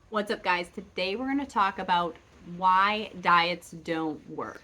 What's up, guys? Today we're going to talk about why diets don't work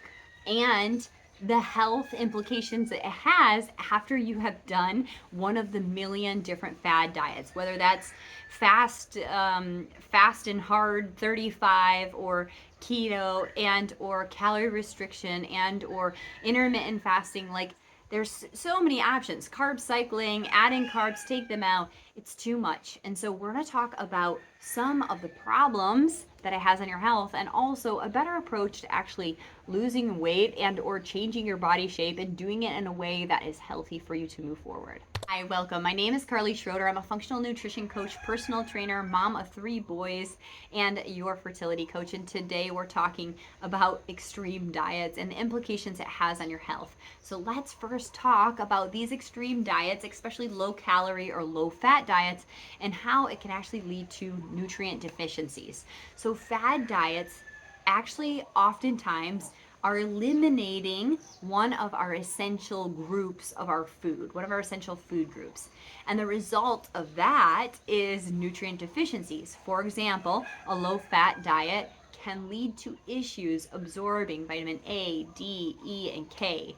and the health implications it has after you have done one of the million different fad diets, whether that's fast and hard 35 or keto and or calorie restriction and or intermittent fasting. Like, there's so many options. Carb cycling, adding carbs, take them out. It's too much. And so we're going to talk about some of the problems that it has on your health and also a better approach to actually losing weight and or changing your body shape and doing it in a way that is healthy for you to move forward. Hi, welcome. My name is Carley Schroeder. I'm a functional nutrition coach, personal trainer, mom of 3 boys, and your fertility coach. And today we're talking about extreme diets and the implications it has on your health. So let's first talk about these extreme diets, especially low calorie or low fat diets, and how it can actually lead to nutrient deficiencies. So fad diets actually oftentimes are eliminating one of our essential groups of our food, one of our essential food groups. And the result of that is nutrient deficiencies. For example, a low fat diet can lead to issues absorbing vitamin A, D, E, and K.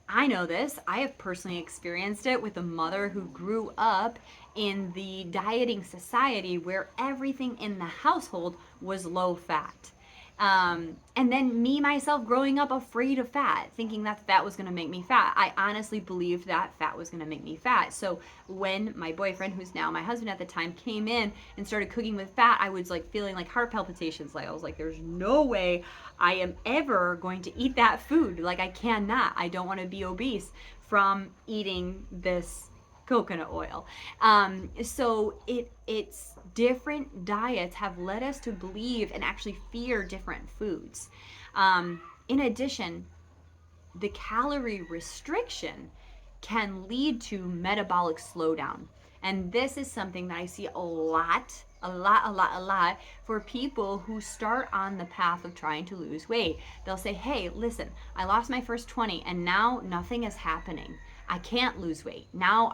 I know this. I have personally experienced it with a mother who grew up in the dieting society where everything in the household was low fat. And then me myself growing up afraid of fat, thinking that fat was going to make me fat. I honestly believed that fat was going to make me fat. So when my boyfriend, who's now my husband at the time, came in and started cooking with fat, I was like feeling like heart palpitations. Like I was like, there's no way I am ever going to eat that food. Like I cannot. I don't want to be obese from eating this coconut oil. So it's different diets have led us to believe and actually fear different foods. In addition, the calorie restriction can lead to metabolic slowdown. And this is something that I see a lot for people who start on the path of trying to lose weight. They'll say, hey, listen, I lost my first 20 and now nothing is happening. I can't lose weight. Now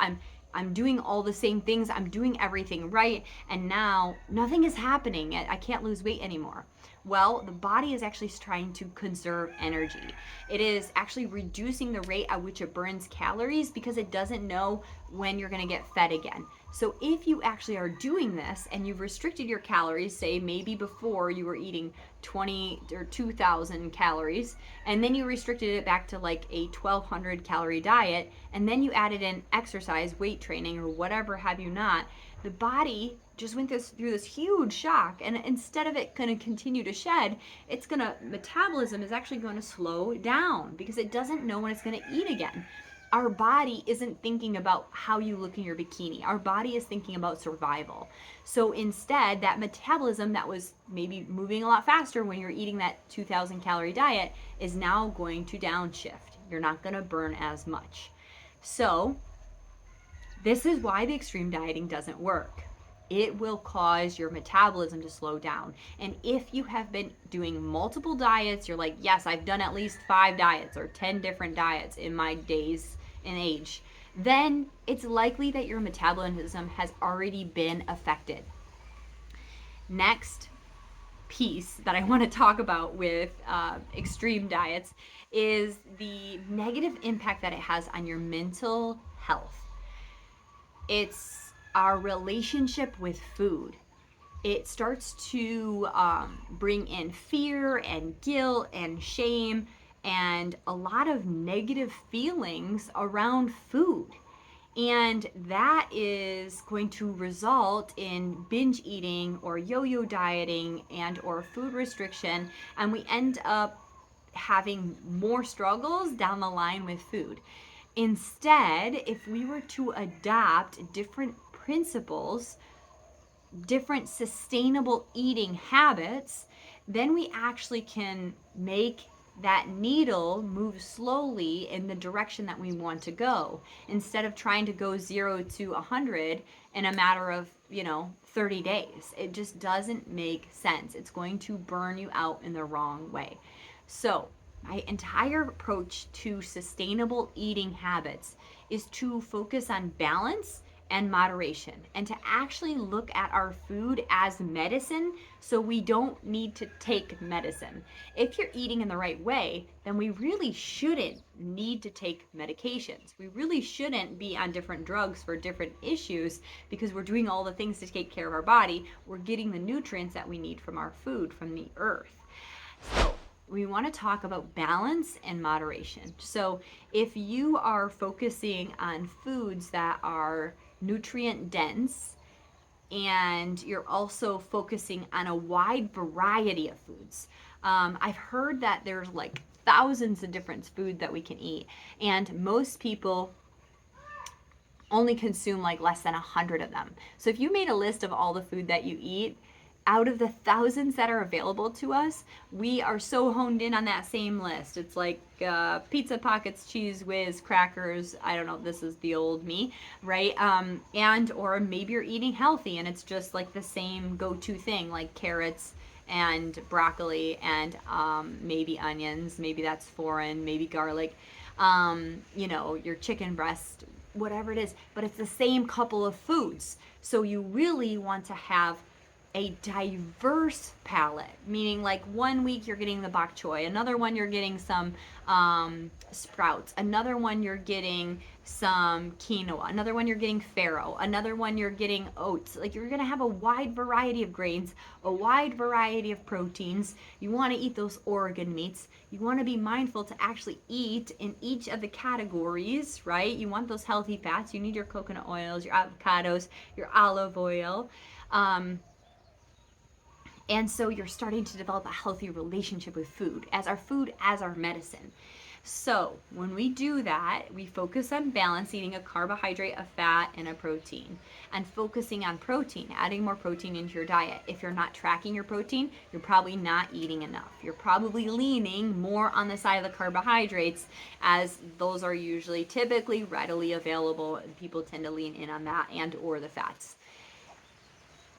I'm doing all the same things. I'm doing everything right. And now nothing is happening. I can't lose weight anymore. Well, the body is actually trying to conserve energy. It is actually reducing the rate at which it burns calories because it doesn't know when you're going to get fed again. So if you actually are doing this and you've restricted your calories, say maybe before you were eating 20 or 2,000 calories, and then you restricted it back to like a 1,200 calorie diet, and then you added in exercise, weight training, or whatever have you not, the body just went through this huge shock, and instead of it going to continue to shed, it's going to metabolism is actually going to slow down because it doesn't know when it's going to eat again. Our body isn't thinking about how you look in your bikini. Our body is thinking about survival. So instead, that metabolism that was maybe moving a lot faster when you're eating that 2,000 calorie diet is now going to downshift. You're not going to burn as much. So this is why the extreme dieting doesn't work. It will cause your metabolism to slow down. And if you have been doing multiple diets, you're like, yes, I've done at least 5 diets or 10 different diets in my days and age, then it's likely that your metabolism has already been affected. Next piece that I want to talk about with extreme diets is the negative impact that it has on your mental health. It's our relationship with food. It starts to bring in fear and guilt and shame and a lot of negative feelings around food. And that is going to result in binge eating or yo-yo dieting and or food restriction, and we end up having more struggles down the line with food. Instead, if we were to adopt different principles, different sustainable eating habits, then we actually can make that needle move slowly in the direction that we want to go instead of trying to go 0 to 100 in a matter of 30 days. It just doesn't make sense. It's going to burn you out in the wrong way. So my entire approach to sustainable eating habits is to focus on balance and moderation, and to actually look at our food as medicine so we don't need to take medicine. If you're eating in the right way, then we really shouldn't need to take medications. We really shouldn't be on different drugs for different issues because we're doing all the things to take care of our body. We're getting the nutrients that we need from our food, from the earth. So we want to talk about balance and moderation. So if you are focusing on foods that are nutrient dense, and you're also focusing on a wide variety of foods. I've heard that there's like thousands of different food that we can eat, and most people only consume like less than 100 of them. So if you made a list of all the food that you eat, out of the thousands that are available to us, we are so honed in on that same list. It's like pizza pockets, cheese whiz, crackers. I don't know, this is the old me, right? And or maybe you're eating healthy and it's just like the same go-to thing, like carrots and broccoli and maybe onions. Maybe that's foreign, maybe garlic. Your chicken breast, whatever it is, but it's the same couple of foods. So you really want to have a diverse palette, meaning like one week you're getting the bok choy, another one you're getting some sprouts, another one you're getting some quinoa, another one you're getting farro, another one you're getting oats. Like you're gonna have a wide variety of grains, a wide variety of proteins. You want to eat those organ meats. You want to be mindful to actually eat in each of the categories, right? You want those healthy fats. You need your coconut oils, your avocados, your olive oil. And so you're starting to develop a healthy relationship with food as our medicine. So when we do that, we focus on balance, eating a carbohydrate, a fat, and a protein. And focusing on protein, adding more protein into your diet. If you're not tracking your protein, you're probably not eating enough. You're probably leaning more on the side of the carbohydrates, as those are usually typically readily available, and people tend to lean in on that and or the fats.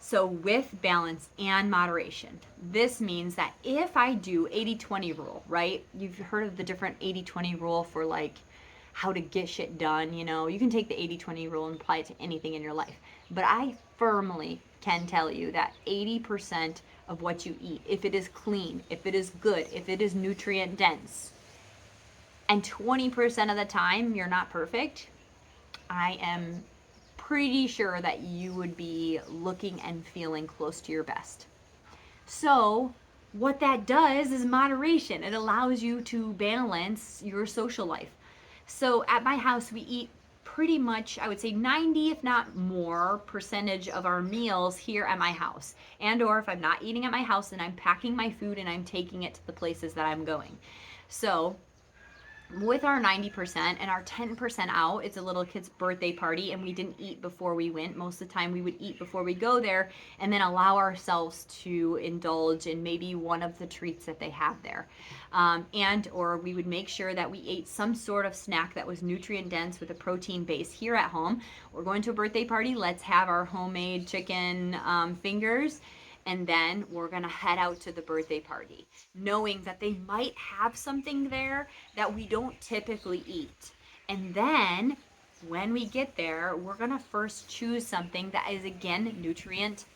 So with balance and moderation, this means that if I do 80-20 rule, right? You've heard of the different 80-20 rule for like how to get shit done, you can take the 80-20 rule and apply it to anything in your life. But I firmly can tell you that 80% of what you eat, if it is clean, if it is good, if it is nutrient dense, and 20% of the time you're not perfect, I am pretty sure that you would be looking and feeling close to your best. So what that does is moderation. It allows you to balance your social life. So at my house, we eat pretty much, I would say 90, if not more, percentage of our meals here at my house. And or if I'm not eating at my house, then I'm packing my food and I'm taking it to the places that I'm going. So with our 90% and our 10% out, it's a little kid's birthday party and we didn't eat before we went. Most of the time we would eat before we go there and then allow ourselves to indulge in maybe one of the treats that they have there. And or we would make sure that we ate some sort of snack that was nutrient dense with a protein base here at home. We're going to a birthday party, let's have our homemade chicken fingers. And then we're going to head out to the birthday party, knowing that they might have something there that we don't typically eat. And then when we get there, we're going to first choose something that is, again, nutrient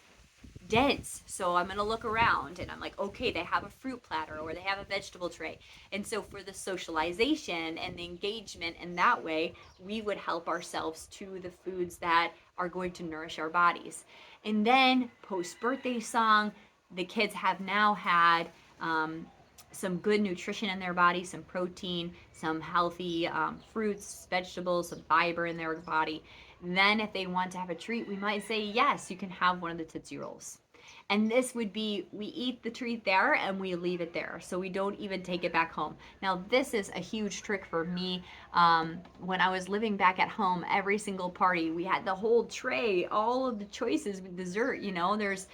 dense. So I'm going to look around and I'm like, okay, they have a fruit platter or they have a vegetable tray. And so for the socialization and the engagement in that way, we would help ourselves to the foods that are going to nourish our bodies. And then post birthday song, the kids have now had some good nutrition in their body, some protein, some healthy fruits, vegetables, some fiber in their body. Then if they want to have a treat, we might say, yes, you can have one of the Tootsie Rolls. And this would be, we eat the treat there and we leave it there. So we don't even take it back home. Now, this is a huge trick for me. When I was living back at home, every single party, we had the whole tray, all of the choices with dessert. There's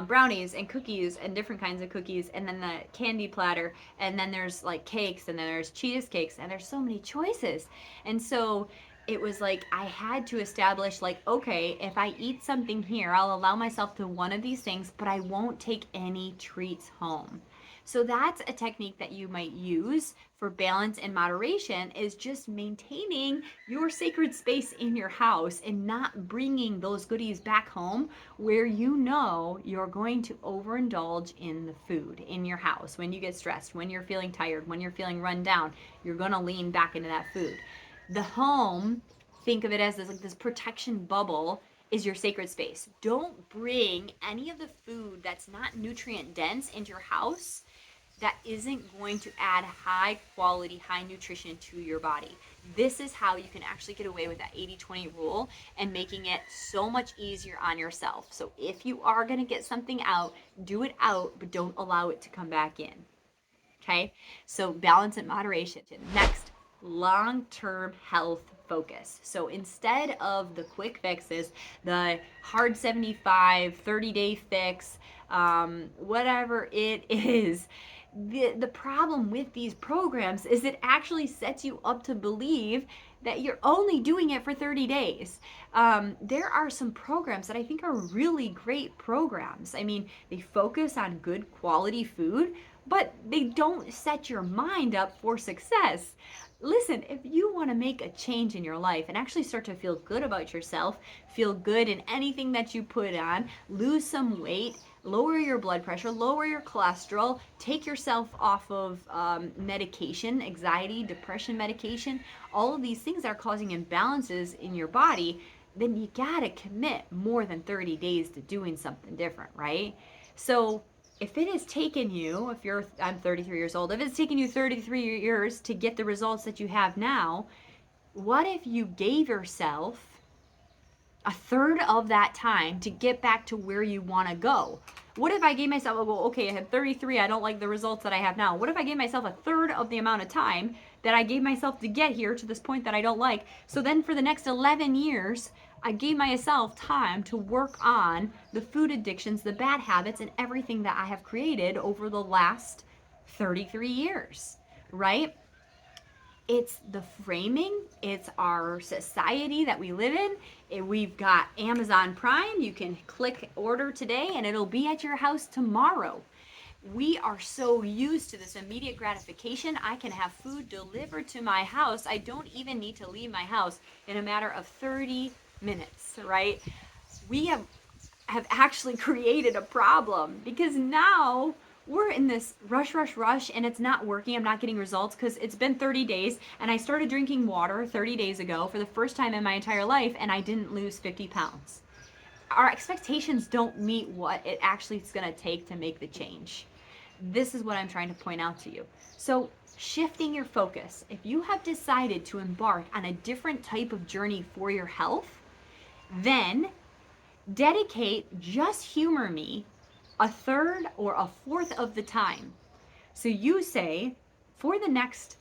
brownies and cookies and different kinds of cookies, and then the candy platter, and then there's like cakes, and then there's cheesecakes, and there's so many choices. And so it was like I had to establish, like, okay, if I eat something here, I'll allow myself to one of these things, but I won't take any treats home. So that's a technique that you might use for balance and moderation, is just maintaining your sacred space in your house and not bringing those goodies back home where you know you're going to overindulge in the food in your house. When you get stressed, when you're feeling tired, when you're feeling run down, you're going to lean back into that food. The home, think of it as this, like this protection bubble, is your sacred space. Don't bring any of the food that's not nutrient dense into your house that isn't going to add high quality, high nutrition to your body. This is how you can actually get away with that 80-20 rule and making it so much easier on yourself. So if you are going to get something out, do it out, but don't allow it to come back in. Okay? So balance and moderation. Next, long-term health focus. So instead of the quick fixes, the hard 75, 30-day fix, whatever it is, the problem with these programs is it actually sets you up to believe that you're only doing it for 30 days. There are some programs that I think are really great programs. I mean, they focus on good quality food, but they don't set your mind up for success. Listen, if you want to make a change in your life and actually start to feel good about yourself, feel good in anything that you put on, lose some weight, lower your blood pressure, lower your cholesterol, take yourself off of medication, anxiety, depression medication, all of these things that are causing imbalances in your body, then you gotta commit more than 30 days to doing something different, right? So if it has taken you, I'm 33 years old, if it's taken you 33 years to get the results that you have now, what if you gave yourself a third of that time to get back to where you want to go? What if I gave myself, well, okay, I had 33, I don't like the results that I have now. What if I gave myself a third of the amount of time that I gave myself to get here to this point that I don't like? So then for the next 11 years, I gave myself time to work on the food addictions, the bad habits, and everything that I have created over the last 33 years, right? It's the framing, it's our society that we live in. We've got Amazon Prime. You can click order today and it'll be at your house tomorrow. We are so used to this immediate gratification. I can have food delivered to my house. I don't even need to leave my house in a matter of 30 minutes, right? We have actually created a problem because now we're in this rush, and it's not working. I'm not getting results because it's been 30 days, and I started drinking water 30 days ago for the first time in my entire life, and I didn't lose 50 pounds. Our expectations don't meet what it actually is going to take to make the change. This is what I'm trying to point out to you. So, shifting your focus. If you have decided to embark on a different type of journey for your health, then dedicate, just humor me, a third or a fourth of the time. So you say, for the next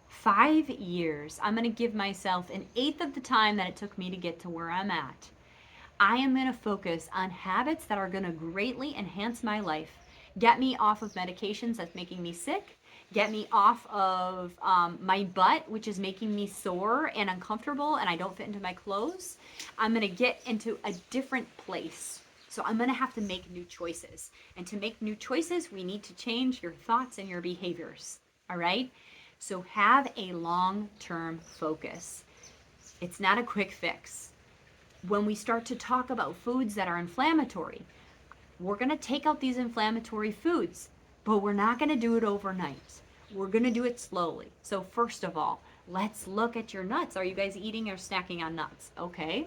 5 years, I'm going to give myself an eighth of the time that it took me to get to where I'm at. I am going to focus on habits that are going to greatly enhance my life, get me off of medications that's making me sick, get me off of my butt, which is making me sore and uncomfortable and I don't fit into my clothes. I'm going to get into a different place. So I'm going to have to make new choices. And to make new choices, we need to change your thoughts and your behaviors. All right? So have a long-term focus. It's not a quick fix. When we start to talk about foods that are inflammatory, we're going to take out these inflammatory foods, but we're not going to do it overnight. We're going to do it slowly. So first of all, let's look at your nuts. Are you guys eating or snacking on nuts? Okay.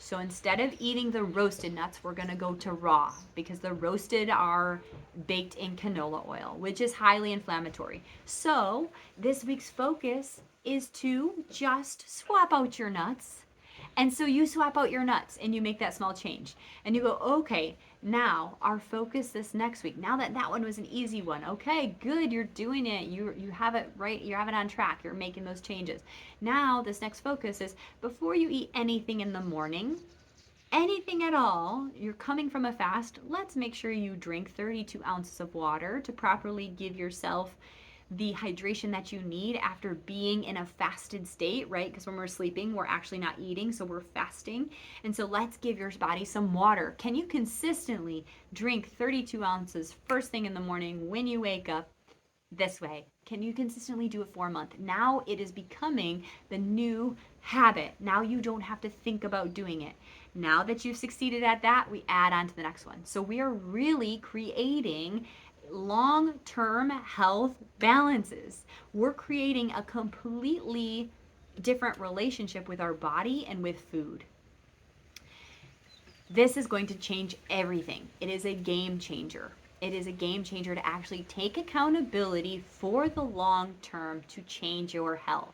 So instead of eating the roasted nuts, we're going to go to raw, because the roasted are baked in canola oil, which is highly inflammatory. So this week's focus is to just swap out your nuts. And so you swap out your nuts and you make that small change. And you go, okay, now our focus this next week, now that that one was an easy one, okay, good, you're doing it. You have it right, you have it on track, you're making those changes. Now this next focus is, before you eat anything in the morning, anything at all, you're coming from a fast, let's make sure you drink 32 ounces of water to properly give yourself the hydration that you need after being in a fasted state, right? Because when we're sleeping, we're actually not eating, so we're fasting. And so let's give your body some water. Can you consistently drink 32 ounces first thing in the morning when you wake up this way? Can you consistently do it for a month? Now it is becoming the new habit. Now you don't have to think about doing it. Now that you've succeeded at that, we add on to the next one. So we are really creating long-term health balances. We're creating a completely different relationship with our body and with food. This is going to change everything. It is a game changer. It is a game changer to actually take accountability for the long term to change your health.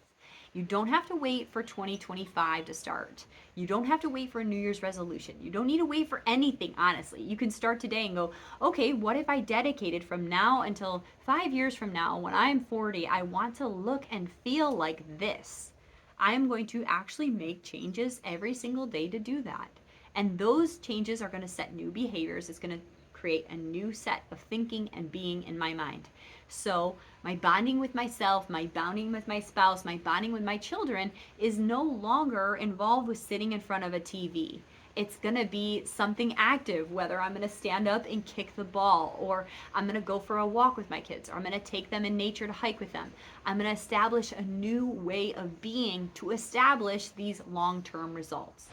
You don't have to wait for 2025 to start. You don't have to wait for a New Year's resolution. You don't need to wait for anything, honestly. You can start today and go, okay, what if I dedicated from now until 5 years from now, when I'm 40, I want to look and feel like this. I'm going to actually make changes every single day to do that. And those changes are going to set new behaviors. It's going to create a new set of thinking and being in my mind. So my bonding with myself, my bonding with my spouse, my bonding with my children is no longer involved with sitting in front of a TV. It's going to be something active, whether I'm going to stand up and kick the ball, or I'm going to go for a walk with my kids, or I'm going to take them in nature to hike with them. I'm going to establish a new way of being to establish these long-term results.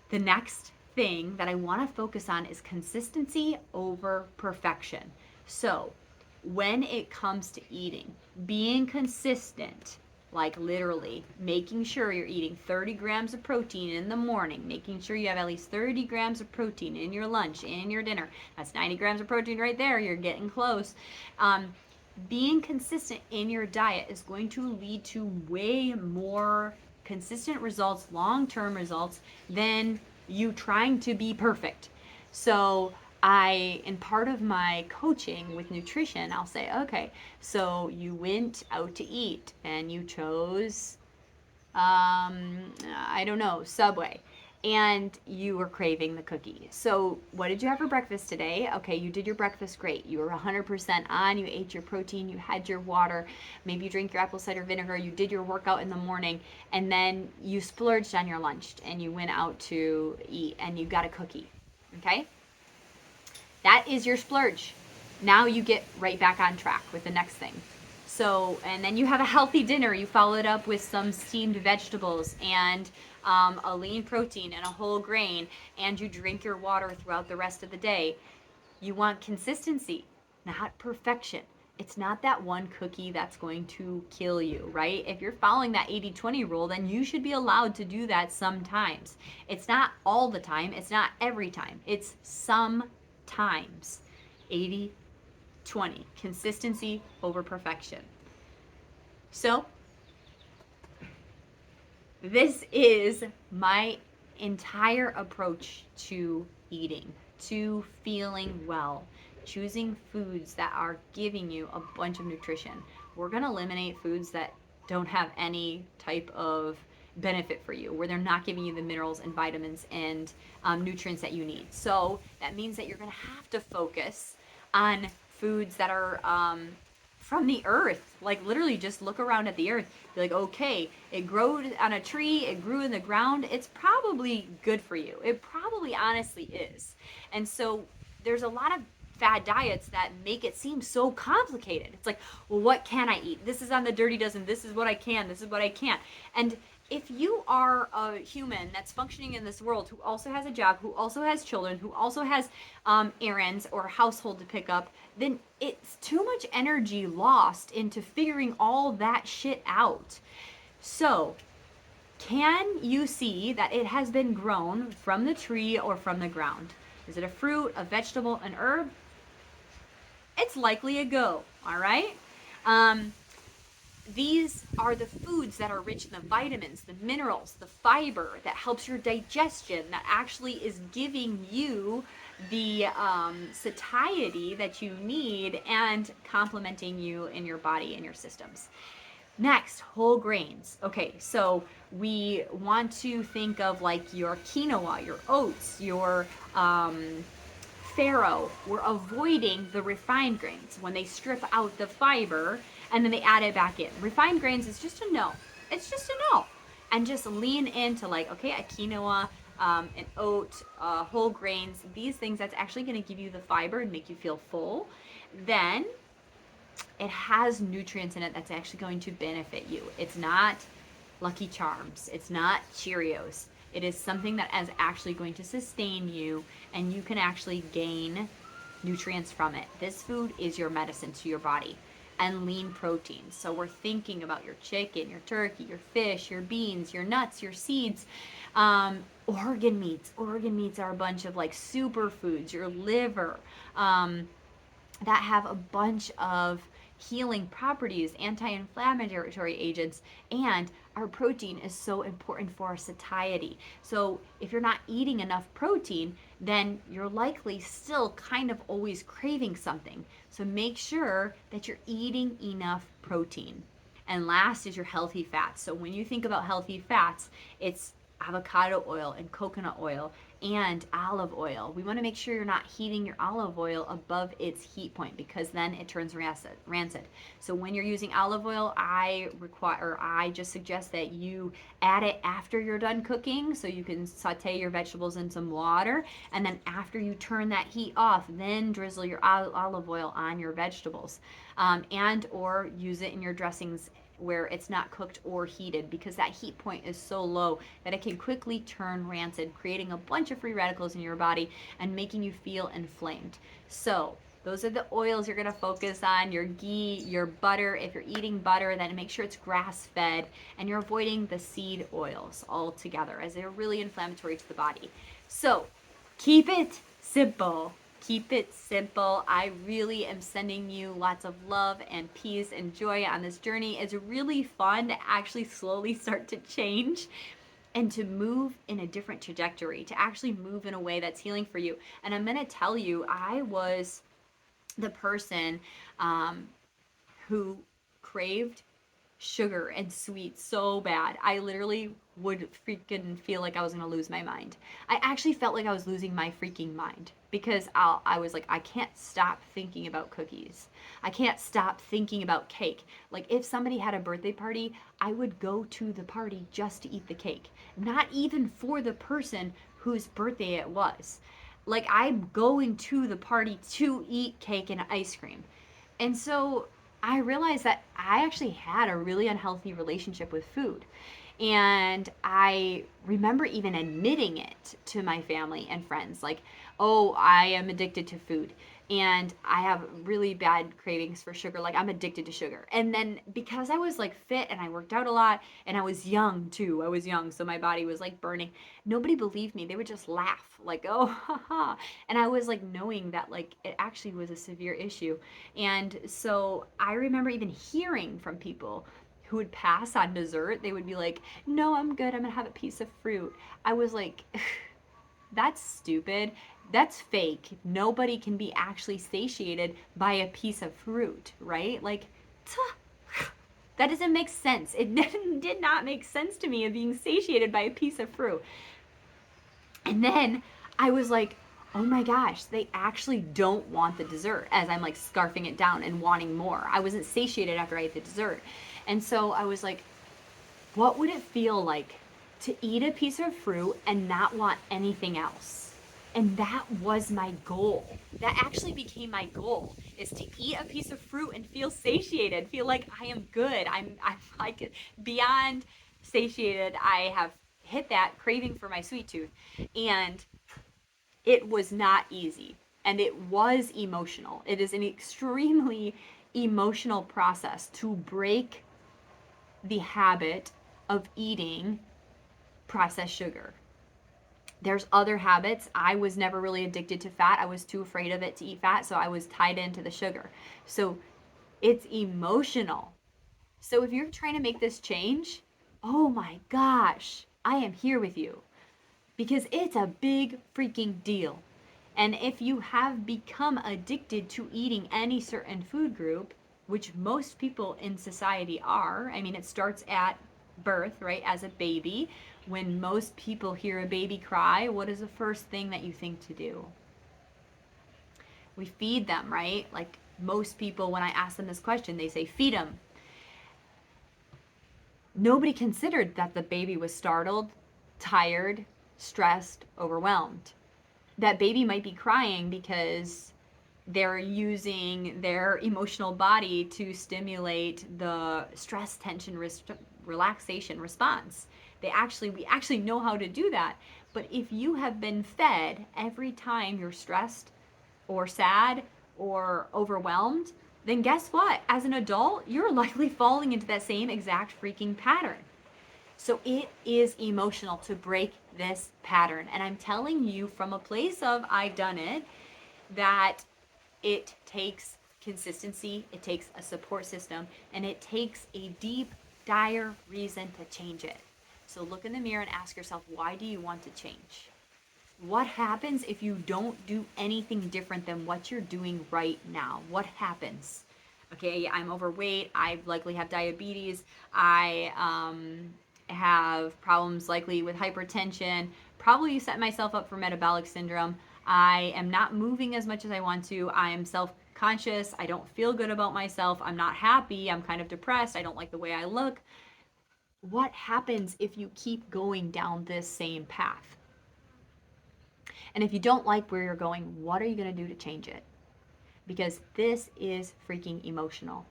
The next thing that I want to focus on is consistency over perfection. So when it comes to eating, being consistent, like literally making sure you're eating 30 grams of protein in the morning, making sure you have at least 30 grams of protein in your lunch, in your dinner. That's 90 grams of protein right there. You're getting close. Being consistent in your diet is going to lead to way more consistent results, long-term results, than you trying to be perfect. So in part of my coaching with nutrition, I'll say, okay, so you went out to eat and you chose, I don't know, Subway, and you were craving the cookie. So what did you have for breakfast today? Okay, you did your breakfast great. You were 100% on, you ate your protein, you had your water, maybe you drink your apple cider vinegar, you did your workout in the morning, and then you splurged on your lunch and you went out to eat and you got a cookie, okay? That is your splurge. Now you get right back on track with the next thing. So, and then you have a healthy dinner. You follow it up with some steamed vegetables and a lean protein and a whole grain, and you drink your water throughout the rest of the day. You want consistency, not perfection. It's not that one cookie that's going to kill you, right? If you're following that 80-20 rule, then you should be allowed to do that sometimes. It's not all the time. It's not every time. It's sometimes. 80-20. Consistency over perfection. So, this is my entire approach to eating, to feeling well, choosing foods that are giving you a bunch of nutrition. We're going to eliminate foods that don't have any type of benefit for you, where they're not giving you the minerals and vitamins and nutrients that you need. So that means that you're going to have to focus on foods that are from the earth. Like literally just look around at the earth. Be like, okay, it grew on a tree, it grew in the ground. It's probably good for you. It probably honestly is. And so there's a lot of fad diets that make it seem so complicated. It's like, well, what can I eat? This is on the Dirty Dozen. This is what I can. This is what I can't. And if you are a human that's functioning in this world who also has a job, who also has children, who also has errands or household to pick up, then it's too much energy lost into figuring all that shit out. So, can you see that it has been grown from the tree or from the ground? Is it a fruit, a vegetable, an herb? It's likely a go, all right? These are the foods that are rich in the vitamins, the minerals, the fiber that helps your digestion, that actually is giving you the satiety that you need and complementing you in your body and your systems. Next, whole grains. Okay, so we want to think of like your quinoa, your oats, your farro. We're avoiding the refined grains when they strip out the fiber and then they add it back in. Refined grains is just a no. It's just a no. And just lean into like, okay, a quinoa, an oat, whole grains, these things that's actually going to give you the fiber and make you feel full. Then it has nutrients in it that's actually going to benefit you. It's not Lucky Charms. It's not Cheerios. It is something that is actually going to sustain you, and you can actually gain nutrients from it. This food is your medicine to your body. And lean protein. So we're thinking about your chicken, your turkey, your fish, your beans, your nuts, your seeds, organ meats. Organ meats are a bunch of like superfoods, your liver, that have a bunch of healing properties, anti-inflammatory agents, and our protein is so important for our satiety. So if you're not eating enough protein, then you're likely still kind of always craving something. So make sure that you're eating enough protein. And last is your healthy fats. So when you think about healthy fats, it's avocado oil and coconut oil and olive oil. We want to make sure you're not heating your olive oil above its heat point, because then it turns rancid. So when you're using olive oil, I just suggest that you add it after you're done cooking, so you can saute your vegetables in some water, and then after you turn that heat off, then drizzle your olive oil on your vegetables, and or use it in your dressings where it's not cooked or heated, because that heat point is so low that it can quickly turn rancid, creating a bunch of free radicals in your body and making you feel inflamed. So those are the oils you're going to focus on: your ghee, your butter. If you're eating butter, then make sure it's grass fed, and you're avoiding the seed oils altogether, as they're really inflammatory to the body. So keep it simple. Keep it simple. I really am sending you lots of love and peace and joy on this journey. It's really fun to actually slowly start to change and to move in a different trajectory, to actually move in a way that's healing for you. And I'm going to tell you, I was the person who craved sugar and sweets so bad. I literally would freaking feel like I was gonna lose my mind. I actually felt like I was losing my freaking mind, because I was like, I can't stop thinking about cookies. I can't stop thinking about cake. Like, if somebody had a birthday party, I would go to the party just to eat the cake, not even for the person whose birthday it was. Like, I'm going to the party to eat cake and ice cream. And so I realized that I actually had a really unhealthy relationship with food. And I remember even admitting it to my family and friends, like, oh, I am addicted to food. And I have really bad cravings for sugar. Like, I'm addicted to sugar. And then because I was like fit and I worked out a lot and I was young too, I was young, so my body was like burning. Nobody believed me. They would just laugh, like, oh, haha. And I was like knowing that like it actually was a severe issue. And so I remember even hearing from people who would pass on dessert. They would be like, no, I'm good. I'm going to have a piece of fruit. I was like, that's stupid. That's fake. Nobody can be actually satiated by a piece of fruit, right? Like, that doesn't make sense. It did not make sense to me of being satiated by a piece of fruit. And then I was like, oh my gosh, they actually don't want the dessert, as I'm like scarfing it down and wanting more. I wasn't satiated after I ate the dessert. And so I was like, what would it feel like to eat a piece of fruit and not want anything else? And that was my goal. That actually became my goal, is to eat a piece of fruit and feel satiated, feel like I am good. I'm like beyond satiated. I have hit that craving for my sweet tooth. And it was not easy. And it was emotional. It is an extremely emotional process to break the habit of eating processed sugar. There's other habits. I was never really addicted to fat. I was too afraid of it to eat fat, so I was tied into the sugar. So it's emotional. So if you're trying to make this change, oh my gosh, I am here with you, because it's a big freaking deal. And if you have become addicted to eating any certain food group, which most people in society are, I mean, it starts at birth, right? As a baby, when most people hear a baby cry, what is the first thing that you think to do? We feed them, right? Like most people, when I ask them this question, they say, feed them. Nobody considered that the baby was startled, tired, stressed, overwhelmed. That baby might be crying because they're using their emotional body to stimulate the stress, tension, relaxation response. We actually know how to do that. But if you have been fed every time you're stressed or sad or overwhelmed, then guess what? As an adult, you're likely falling into that same exact freaking pattern. So it is emotional to break this pattern. And I'm telling you from a place of I've done it, that it takes consistency, it takes a support system, and it takes a deep, dire reason to change it. So look in the mirror and ask yourself, why do you want to change? What happens if you don't do anything different than what you're doing right now? What happens? Okay, I'm overweight. I likely have diabetes. I have problems likely with hypertension. Probably set myself up for metabolic syndrome. I am not moving as much as I want to. I am self conscious. I don't feel good about myself. I'm not happy. I'm kind of depressed. I don't like the way I look. What happens if you keep going down this same path? And if you don't like where you're going, what are you going to do to change it? Because this is freaking emotional.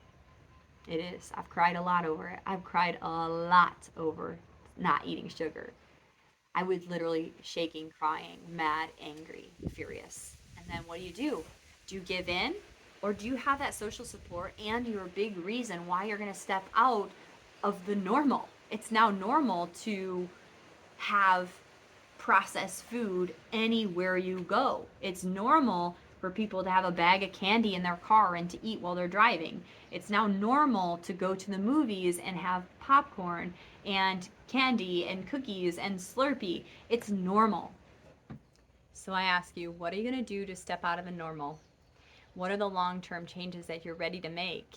It is. I've cried a lot over it. I've cried a lot over not eating sugar. I was literally shaking, crying, mad, angry, furious. And then what do? Do you give in? Or do you have that social support and your big reason why you're going to step out of the normal? It's now normal to have processed food anywhere you go. It's normal for people to have a bag of candy in their car and to eat while they're driving. It's now normal to go to the movies and have popcorn and candy and cookies and Slurpee. It's normal. So I ask you, what are you going to do to step out of the normal? What are the long-term changes that you're ready to make?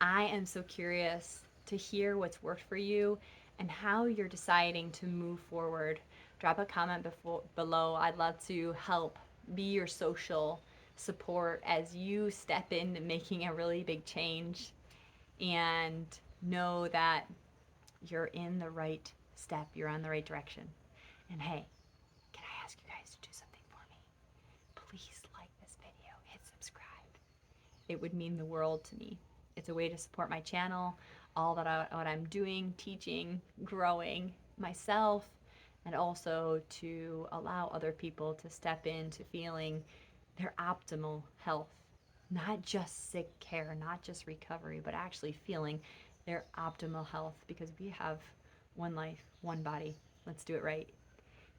I am so curious to hear what's worked for you and how you're deciding to move forward. Drop a comment below. I'd love to help be your social support as you step into making a really big change, and know that you're in the right step, you're on the right direction. And hey, can I ask you guys to do something for me? Please like this video, hit subscribe. It would mean the world to me. It's a way to support my channel, what I'm doing, teaching, growing myself, and also to allow other people to step into feeling their optimal health. Not just sick care, not just recovery, but actually feeling their optimal health, because we have one life, one body. Let's do it right.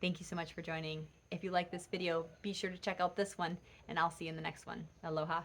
Thank you so much for joining. If you like this video, be sure to check out this one, and I'll see you in the next one. Aloha.